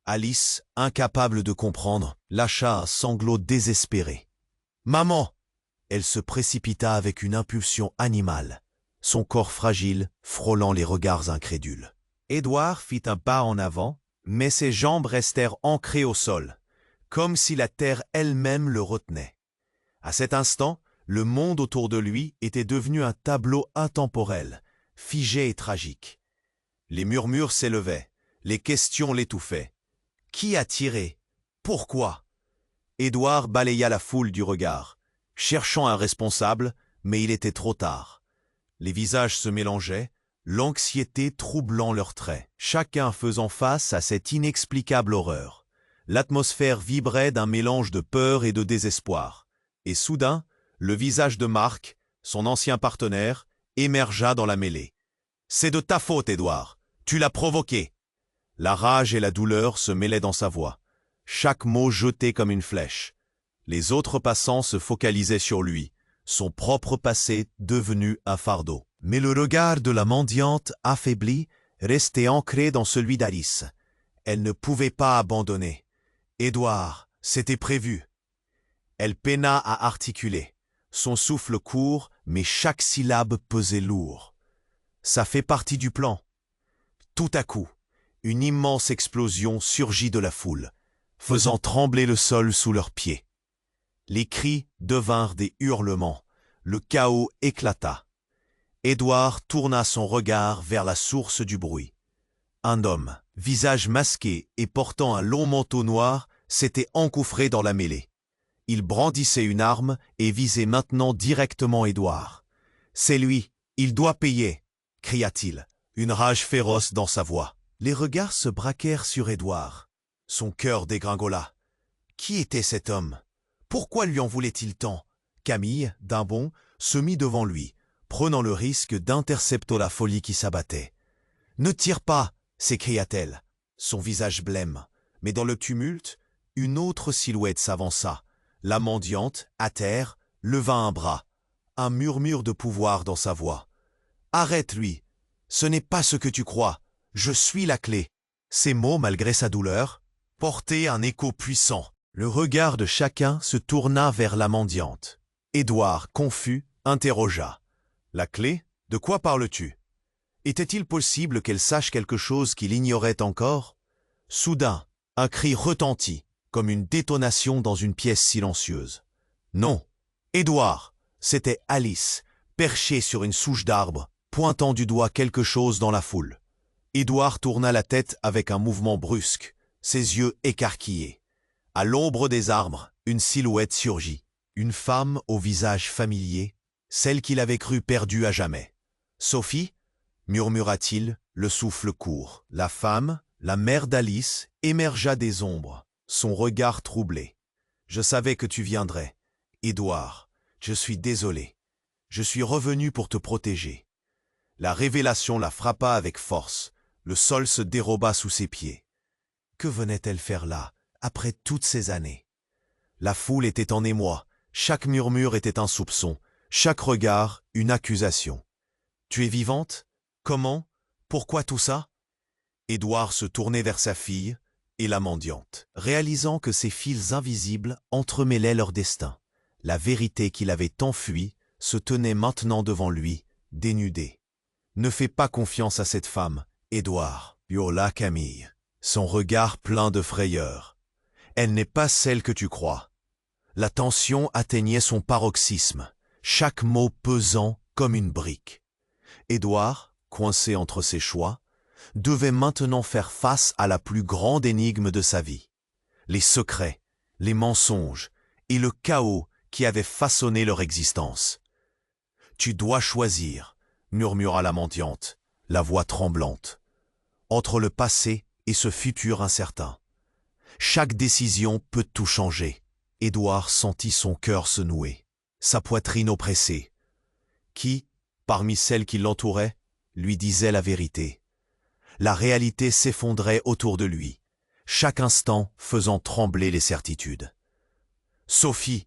Alice, incapable de comprendre, lâcha un sanglot désespéré. « Maman !» Elle se précipita avec une impulsion animale, son corps fragile frôlant les regards incrédules. Édouard fit un pas en avant, mais ses jambes restèrent ancrées au sol, comme si la terre elle-même le retenait. À cet instant, le monde autour de lui était devenu un tableau intemporel, figé et tragique. Les murmures s'élevaient, les questions l'étouffaient. Qui a tiré? Pourquoi? Édouard balaya la foule du regard, cherchant un responsable, mais il était trop tard. Les visages se mélangeaient, l'anxiété troublant leurs traits, chacun faisant face à cette inexplicable horreur. L'atmosphère vibrait d'un mélange de peur et de désespoir. Et soudain, le visage de Marc, son ancien partenaire, émergea dans la mêlée. « C'est de ta faute, Édouard. Tu l'as provoqué. » La rage et la douleur se mêlaient dans sa voix, chaque mot jeté comme une flèche. Les autres passants se focalisaient sur lui, son propre passé devenu un fardeau. Mais le regard de la mendiante, affaiblie, restait ancré dans celui d'Alice. Elle ne pouvait pas abandonner. Édouard, c'était prévu. Elle peina à articuler. Son souffle court, mais chaque syllabe pesait lourd. Ça fait partie du plan. Tout à coup, une immense explosion surgit de la foule, faisant trembler le sol sous leurs pieds. Les cris devinrent des hurlements. Le chaos éclata. Édouard tourna son regard vers la source du bruit. Un homme, visage masqué et portant un long manteau noir, s'était engouffré dans la mêlée. Il brandissait une arme et visait maintenant directement Édouard. « C'est lui, il doit payer !» cria-t-il, une rage féroce dans sa voix. Les regards se braquèrent sur Édouard. Son cœur dégringola. Qui était cet homme? Pourquoi lui en voulait-il tant? Camille, d'un bond, se mit devant lui, prenant le risque d'intercepter la folie qui s'abattait. « Ne tire pas !» s'écria-t-elle, son visage blême. Mais dans le tumulte, une autre silhouette s'avança. La mendiante, à terre, leva un bras, un murmure de pouvoir dans sa voix. « Arrête-lui! Ce n'est pas ce que tu crois. Je suis la clé. » Ces mots, malgré sa douleur, portaient un écho puissant. Le regard de chacun se tourna vers la mendiante. Édouard, confus, interrogea. « La clé? De quoi parles-tu? Était-il possible qu'elle sache quelque chose qu'il ignorait encore? » Soudain, un cri retentit, comme une détonation dans une pièce silencieuse. Non, Édouard, c'était Alice, perchée sur une souche d'arbre, pointant du doigt quelque chose dans la foule. Édouard tourna la tête avec un mouvement brusque, ses yeux écarquillés. À l'ombre des arbres, une silhouette surgit, une femme au visage familier, celle qu'il avait cru perdue à jamais. « Sophie ?» murmura-t-il, le souffle court. La femme, la mère d'Alice, émergea des ombres. son regard troublé. « Je savais que tu viendrais. Édouard, je suis désolé. Je suis revenu pour te protéger. » La révélation la frappa avec force. Le sol se déroba sous ses pieds. Que venait-elle faire là, après toutes ces années? La foule était en émoi. Chaque murmure était un soupçon. Chaque regard, une accusation. « Tu es vivante? Comment? Pourquoi tout ça ?» Édouard se tournait vers sa fille et la mendiante, réalisant que ces fils invisibles entremêlaient leur destin. La vérité qu'il avait tant fuie se tenait maintenant devant lui, dénudée. « Ne fais pas confiance à cette femme, Édouard, » hurla Camille, son regard plein de frayeur. « Elle n'est pas celle que tu crois. » La tension atteignait son paroxysme, chaque mot pesant comme une brique. Édouard, coincé entre ses choix, devait maintenant faire face à la plus grande énigme de sa vie. Les secrets, les mensonges et le chaos qui avaient façonné leur existence. « Tu dois choisir, » murmura la mendiante, la voix tremblante, « entre le passé et ce futur incertain. Chaque décision peut tout changer. » Édouard sentit son cœur se nouer, sa poitrine oppressée. Qui, parmi celles qui l'entouraient, lui disait la vérité? La réalité s'effondrait autour de lui, chaque instant faisant trembler les certitudes. « Sophie,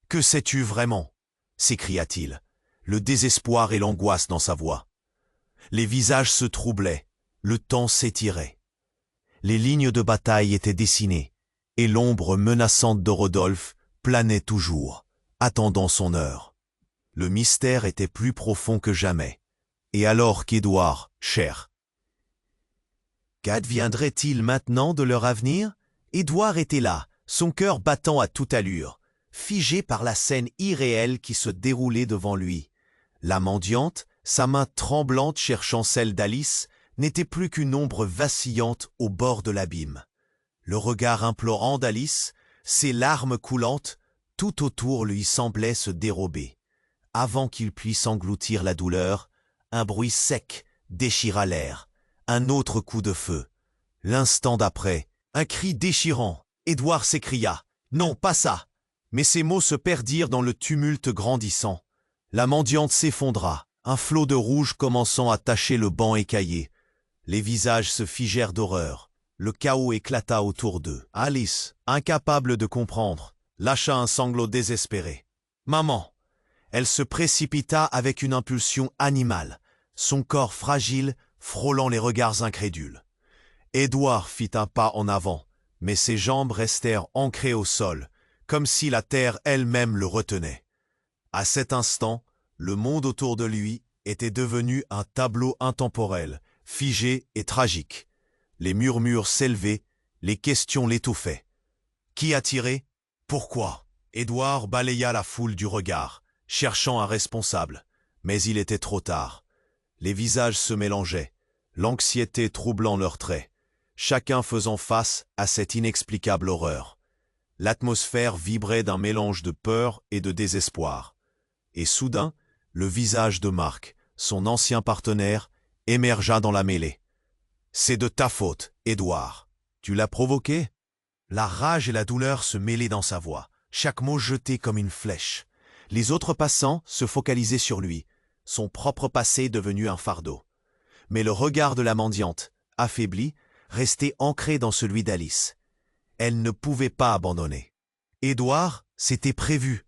que sais-tu vraiment ?» s'écria-t-il, le désespoir et l'angoisse dans sa voix. Les visages se troublaient, le temps s'étirait. Les lignes de bataille étaient dessinées, et l'ombre menaçante de Rodolphe planait toujours, attendant son heure. Le mystère était plus profond que jamais. Et alors qu'Édouard, cher, qu'adviendrait-il maintenant de leur avenir? Édouard était là, son cœur battant à toute allure, figé par la scène irréelle qui se déroulait devant lui. La mendiante, sa main tremblante cherchant celle d'Alice, n'était plus qu'une ombre vacillante au bord de l'abîme. Le regard implorant d'Alice, ses larmes coulantes, tout autour lui semblait se dérober. Avant qu'il puisse engloutir la douleur, un bruit sec déchira l'air. Un autre coup de feu. L'instant d'après, un cri déchirant. Édouard s'écria « Non, pas ça !» Mais ces mots se perdirent dans le tumulte grandissant. La mendiante s'effondra, un flot de rouge commençant à tacher le banc écaillé. Les visages se figèrent d'horreur. Le chaos éclata autour d'eux. Alice, incapable de comprendre, lâcha un sanglot désespéré. « Maman !» Elle se précipita avec une impulsion animale, son corps fragile frôlant les regards incrédules. Édouard fit un pas en avant, mais ses jambes restèrent ancrées au sol, comme si la terre elle-même le retenait. À cet instant, le monde autour de lui était devenu un tableau intemporel, figé et tragique. Les murmures s'élevaient, les questions l'étouffaient. Qui a tiré? Pourquoi? Édouard balaya la foule du regard, cherchant un responsable, mais il était trop tard. Les visages se mélangeaient, l'anxiété troublant leurs traits, chacun faisant face à cette inexplicable horreur. L'atmosphère vibrait d'un mélange de peur et de désespoir. Et soudain, le visage de Marc, son ancien partenaire, émergea dans la mêlée. « C'est de ta faute, Édouard. Tu l'as provoqué ?» La rage et la douleur se mêlaient dans sa voix, chaque mot jeté comme une flèche. Les autres passants se focalisaient sur lui, son propre passé devenu un fardeau. Mais le regard de la mendiante, affaibli, restait ancré dans celui d'Alice. Elle ne pouvait pas abandonner. Édouard, c'était prévu.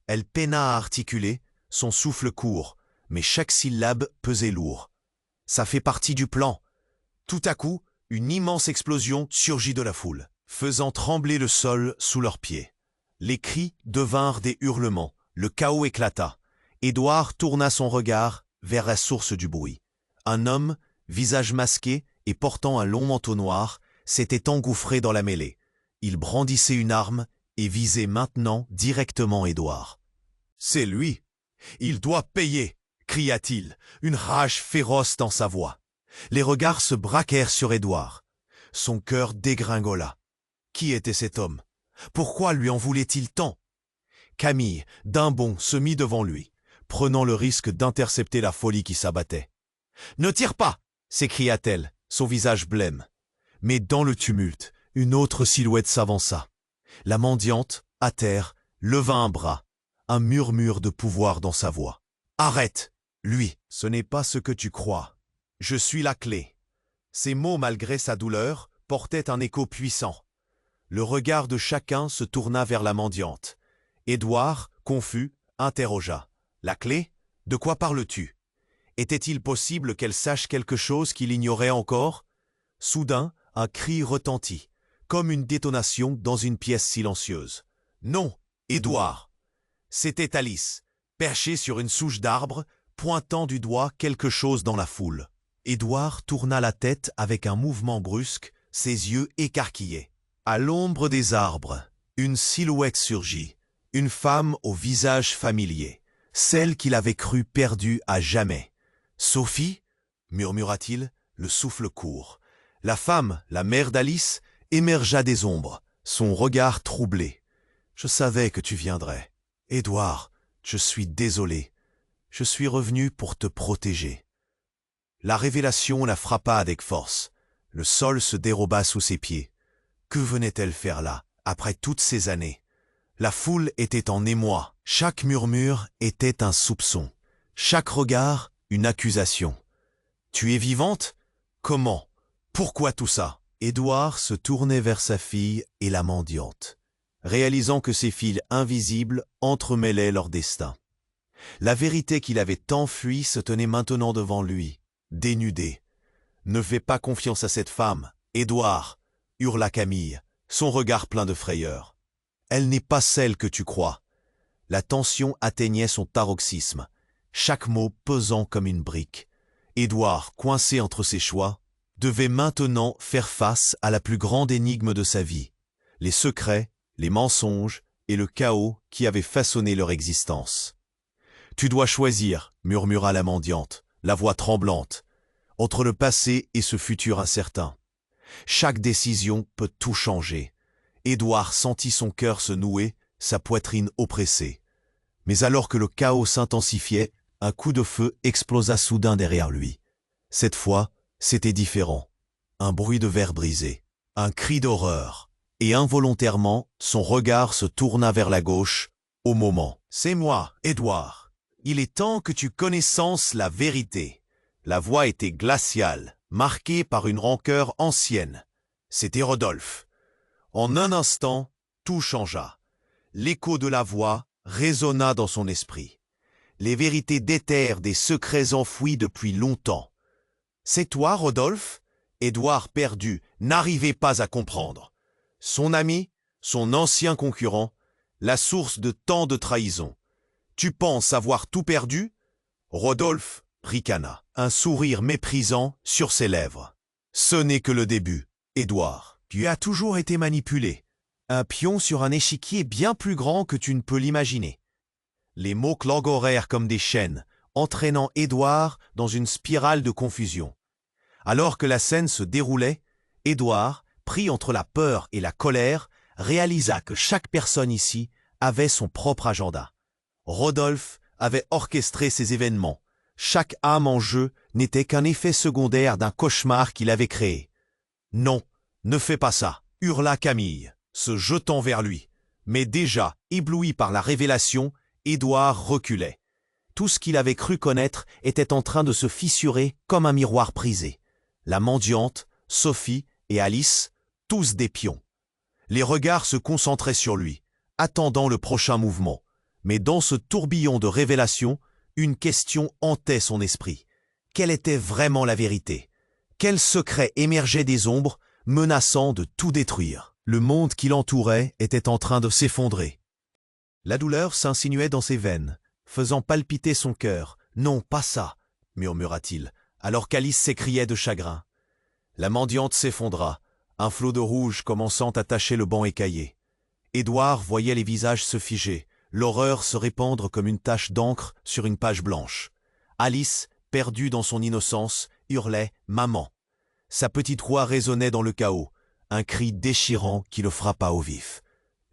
Elle peina à articuler, son souffle court, mais chaque syllabe pesait lourd. Ça fait partie du plan. Tout à coup, une immense explosion surgit de la foule, faisant trembler le sol sous leurs pieds. Les cris devinrent des hurlements, le chaos éclata. Édouard tourna son regard vers la source du bruit. Un homme, visage masqué et portant un long manteau noir, s'était engouffré dans la mêlée. Il brandissait une arme et visait maintenant directement Édouard. « C'est lui! Il doit payer !» cria-t-il, une rage féroce dans sa voix. Les regards se braquèrent sur Édouard. Son cœur dégringola. Qui était cet homme? Pourquoi lui en voulait-il tant? Camille, d'un bond, se mit devant lui, prenant le risque d'intercepter la folie qui s'abattait. « Ne tire pas !» s'écria-t-elle, son visage blême. Mais dans le tumulte, Une autre silhouette s'avança. La mendiante, à terre, leva un bras, un murmure de pouvoir dans sa voix. « Arrête, lui, ce n'est pas ce que tu crois. Je suis la clé. » Ces mots, malgré sa douleur, portaient un écho puissant. Le regard de chacun se tourna vers la mendiante. Édouard, confus, interrogea. « La clé? De quoi parles-tu? Était-il possible qu'elle sache quelque chose qu'il ignorait encore? » Soudain, un cri retentit, comme une détonation dans une pièce silencieuse. « Non, Édouard !» C'était Alice, perchée sur une souche d'arbre, pointant du doigt quelque chose dans la foule. Édouard tourna la tête avec un mouvement brusque, ses yeux écarquillés. À l'ombre des arbres, une silhouette surgit, une femme au visage familier, celle qu'il avait cru perdue à jamais. « Sophie ?» murmura-t-il, le souffle court. La femme, la mère d'Alice, émergea des ombres, son regard troublé. « Je savais que tu viendrais. Édouard, je suis désolé. Je suis revenu pour te protéger. » La révélation la frappa avec force. Le sol se déroba sous ses pieds. Que venait-elle faire là, après toutes ces années? La foule était en émoi. Chaque murmure était un soupçon. Chaque regard, une accusation. « Tu es vivante? Comment? Pourquoi tout ça ?» Édouard se tournait vers sa fille et la mendiante, réalisant que ces fils invisibles entremêlaient leur destin. La vérité qu'il avait tant fuie se tenait maintenant devant lui, dénudée. « Ne fais pas confiance à cette femme, Édouard !» hurla Camille, son regard plein de frayeur. « Elle n'est pas celle que tu crois. » La tension atteignait son paroxysme, chaque mot pesant comme une brique. Édouard, coincé entre ses choix, devait maintenant faire face à la plus grande énigme de sa vie, les secrets, les mensonges et le chaos qui avaient façonné leur existence. « Tu dois choisir, » murmura la mendiante, la voix tremblante, « entre le passé et ce futur incertain. Chaque décision peut tout changer. » Édouard sentit son cœur se nouer, sa poitrine oppressée. Mais alors que le chaos s'intensifiait, un coup de feu explosa soudain derrière lui. Cette fois, c'était différent. Un bruit de verre brisé, un cri d'horreur, et involontairement, son regard se tourna vers la gauche, au moment. « C'est moi, Édouard. Il est temps que tu connaissances la vérité. » La voix était glaciale, marquée par une rancœur ancienne. C'était Rodolphe. En un instant, tout changea. L'écho de la voix résonna dans son esprit. Les vérités déterrent des secrets enfouis depuis longtemps. « C'est toi, Rodolphe ?» Édouard, perdu, n'arrivait pas à comprendre. Son ami, son ancien concurrent, la source de tant de trahisons. « Tu penses avoir tout perdu ?» Rodolphe ricana, un sourire méprisant sur ses lèvres. « Ce n'est que le début, Édouard. Tu as toujours été manipulé. Un pion sur un échiquier bien plus grand que tu ne peux l'imaginer. » Les mots clangorèrent comme des chaînes, entraînant Édouard dans une spirale de confusion. Alors que la scène se déroulait, Édouard, pris entre la peur et la colère, réalisa que chaque personne ici avait son propre agenda. Rodolphe avait orchestré ces événements. Chaque âme en jeu n'était qu'un effet secondaire d'un cauchemar qu'il avait créé. « Non, ne fais pas ça !» hurla Camille, se jetant vers lui. Mais déjà, ébloui par la révélation, Édouard reculait. Tout ce qu'il avait cru connaître était en train de se fissurer comme un miroir brisé. La mendiante, Sophie et Alice, tous des pions. Les regards se concentraient sur lui, attendant le prochain mouvement. Mais dans ce tourbillon de révélations, une question hantait son esprit. Quelle était vraiment la vérité? Quel secret émergeait des ombres, menaçant de tout détruire? Le monde qui l'entourait était en train de s'effondrer. La douleur s'insinuait dans ses veines, faisant palpiter son cœur. « Non, pas ça !» murmura-t-il, alors qu'Alice s'écriait de chagrin. La mendiante s'effondra, un flot de rouge commençant à tacher le banc écaillé. Édouard voyait les visages se figer, l'horreur se répandre comme une tache d'encre sur une page blanche. Alice, perdue dans son innocence, hurlait « Maman !» Sa petite voix résonnait dans le chaos, un cri déchirant qui le frappa au vif.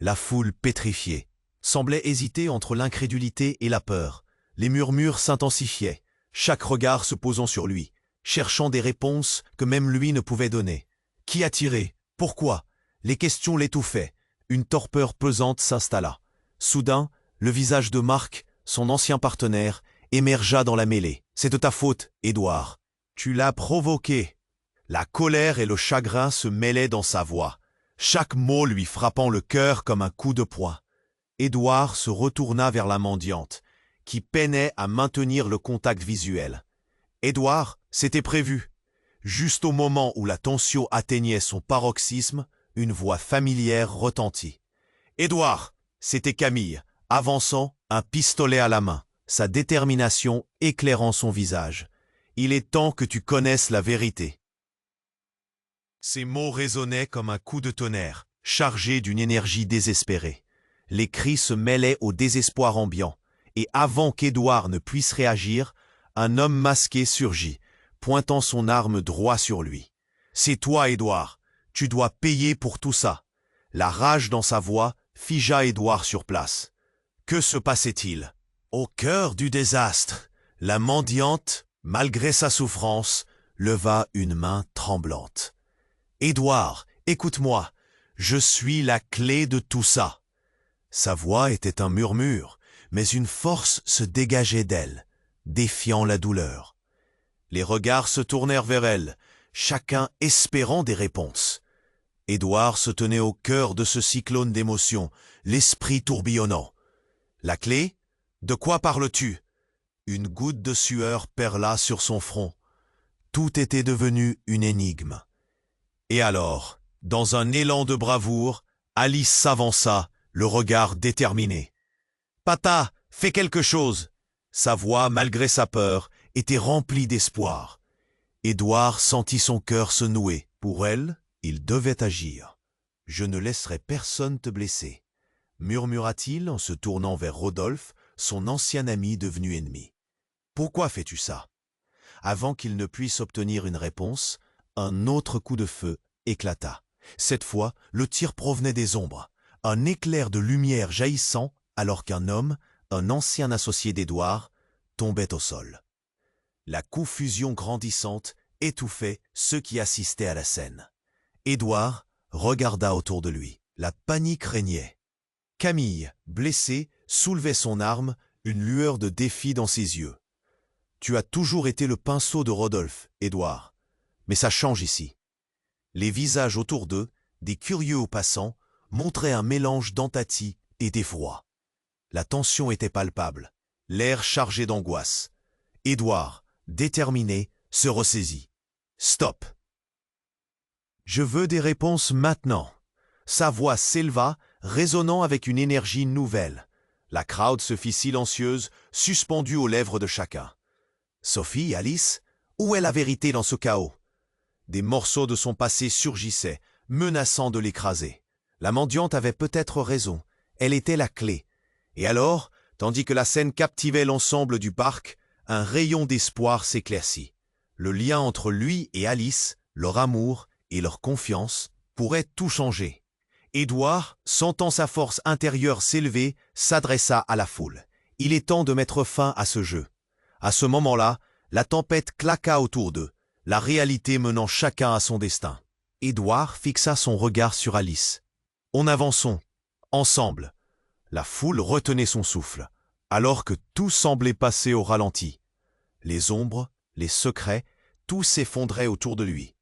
La foule pétrifiée semblait hésiter entre l'incrédulité et la peur. Les murmures s'intensifiaient, chaque regard se posant sur lui, cherchant des réponses que même lui ne pouvait donner. Qui a tiré? Pourquoi? Les questions l'étouffaient. Une torpeur pesante s'installa. Soudain, le visage de Marc, son ancien partenaire, émergea dans la mêlée. « C'est de ta faute, Édouard. Tu l'as provoqué. » La colère et le chagrin se mêlaient dans sa voix, chaque mot lui frappant le cœur comme un coup de poing. Édouard se retourna vers la mendiante, qui peinait à maintenir le contact visuel. « Édouard, c'était prévu. » Juste au moment où la tension atteignait son paroxysme, une voix familière retentit. « Édouard !» C'était Camille, avançant, un pistolet à la main, sa détermination éclairant son visage. « Il est temps que tu connaisses la vérité. » Ces mots résonnaient comme un coup de tonnerre, chargés d'une énergie désespérée. Les cris se mêlaient au désespoir ambiant, et avant qu'Édouard ne puisse réagir, un homme masqué surgit, pointant son arme droit sur lui. « C'est toi, Édouard. Tu dois payer pour tout ça. » La rage dans sa voix figea Édouard sur place. Que se passait-il? Au cœur du désastre, la mendiante, malgré sa souffrance, leva une main tremblante. « Édouard, écoute-moi, je suis la clé de tout ça. » Sa voix était un murmure, mais une force se dégageait d'elle, défiant la douleur. Les regards se tournèrent vers elle, chacun espérant des réponses. Édouard se tenait au cœur de ce cyclone d'émotions, l'esprit tourbillonnant. « La clé? De quoi parles-tu » Une goutte de sueur perla sur son front. Tout était devenu une énigme. Et alors, dans un élan de bravoure, Alice s'avança, le regard déterminé. « Pata, fais quelque chose !» Sa voix, malgré sa peur, était remplie d'espoir. Édouard sentit son cœur se nouer. Pour elle, il devait agir. « Je ne laisserai personne te blesser », murmura-t-il en se tournant vers Rodolphe, son ancien ami devenu ennemi. « Pourquoi fais-tu ça ?» Avant qu'il ne puisse obtenir une réponse, un autre coup de feu éclata. Cette fois, le tir provenait des ombres, un éclair de lumière jaillissant alors qu'un homme, un ancien associé d'Édouard, tombait au sol. La confusion grandissante étouffait ceux qui assistaient à la scène. Édouard regarda autour de lui. La panique régnait. Camille, blessée, soulevait son arme, une lueur de défi dans ses yeux. « Tu as toujours été le pinceau de Rodolphe, Édouard. Mais ça change ici. » Les visages autour d'eux, des curieux ou passants, montraient un mélange d'empathie et d'effroi. La tension était palpable, l'air chargé d'angoisse. Édouard, déterminé, se ressaisit. « Stop ! Je veux des réponses maintenant. » Sa voix s'éleva, résonnant avec une énergie nouvelle. La crowd se fit silencieuse, suspendue aux lèvres de chacun. « Sophie, Alice, où est la vérité dans ce chaos ?» Des morceaux de son passé surgissaient, menaçant de l'écraser. La mendiante avait peut-être raison, elle était la clé. Et alors, tandis que la scène captivait l'ensemble du parc, un rayon d'espoir s'éclaircit. Le lien entre lui et Alice, leur amour et leur confiance, pourrait tout changer. Édouard, sentant sa force intérieure s'élever, s'adressa à la foule. Il est temps de mettre fin à ce jeu. À ce moment-là, la tempête claqua autour d'eux, la réalité menant chacun à son destin. Édouard fixa son regard sur Alice. « On avançons, ensemble. » La foule retenait son souffle, alors que tout semblait passer au ralenti. Les ombres, les secrets, tout s'effondrait autour de lui.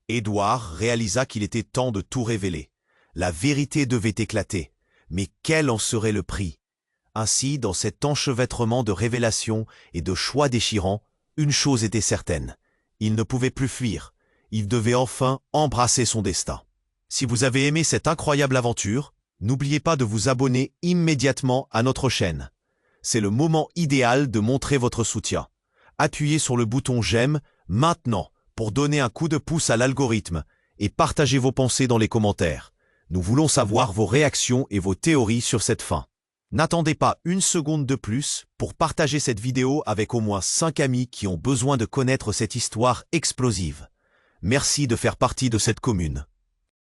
Édouard réalisa qu'il était temps de tout révéler. La vérité devait éclater, mais quel en serait le prix? Ainsi, dans cet enchevêtrement de révélations et de choix déchirants, une chose était certaine. Il ne pouvait plus fuir. Il devait enfin embrasser son destin. Si vous avez aimé cette incroyable aventure, n'oubliez pas de vous abonner immédiatement à notre chaîne. C'est le moment idéal de montrer votre soutien. Appuyez sur le bouton j'aime maintenant pour donner un coup de pouce à l'algorithme et partagez vos pensées dans les commentaires. Nous voulons savoir vos réactions et vos théories sur cette fin. N'attendez pas une seconde de plus pour partager cette vidéo avec au moins 5 amis qui ont besoin de connaître cette histoire explosive. Merci de faire partie de cette commune.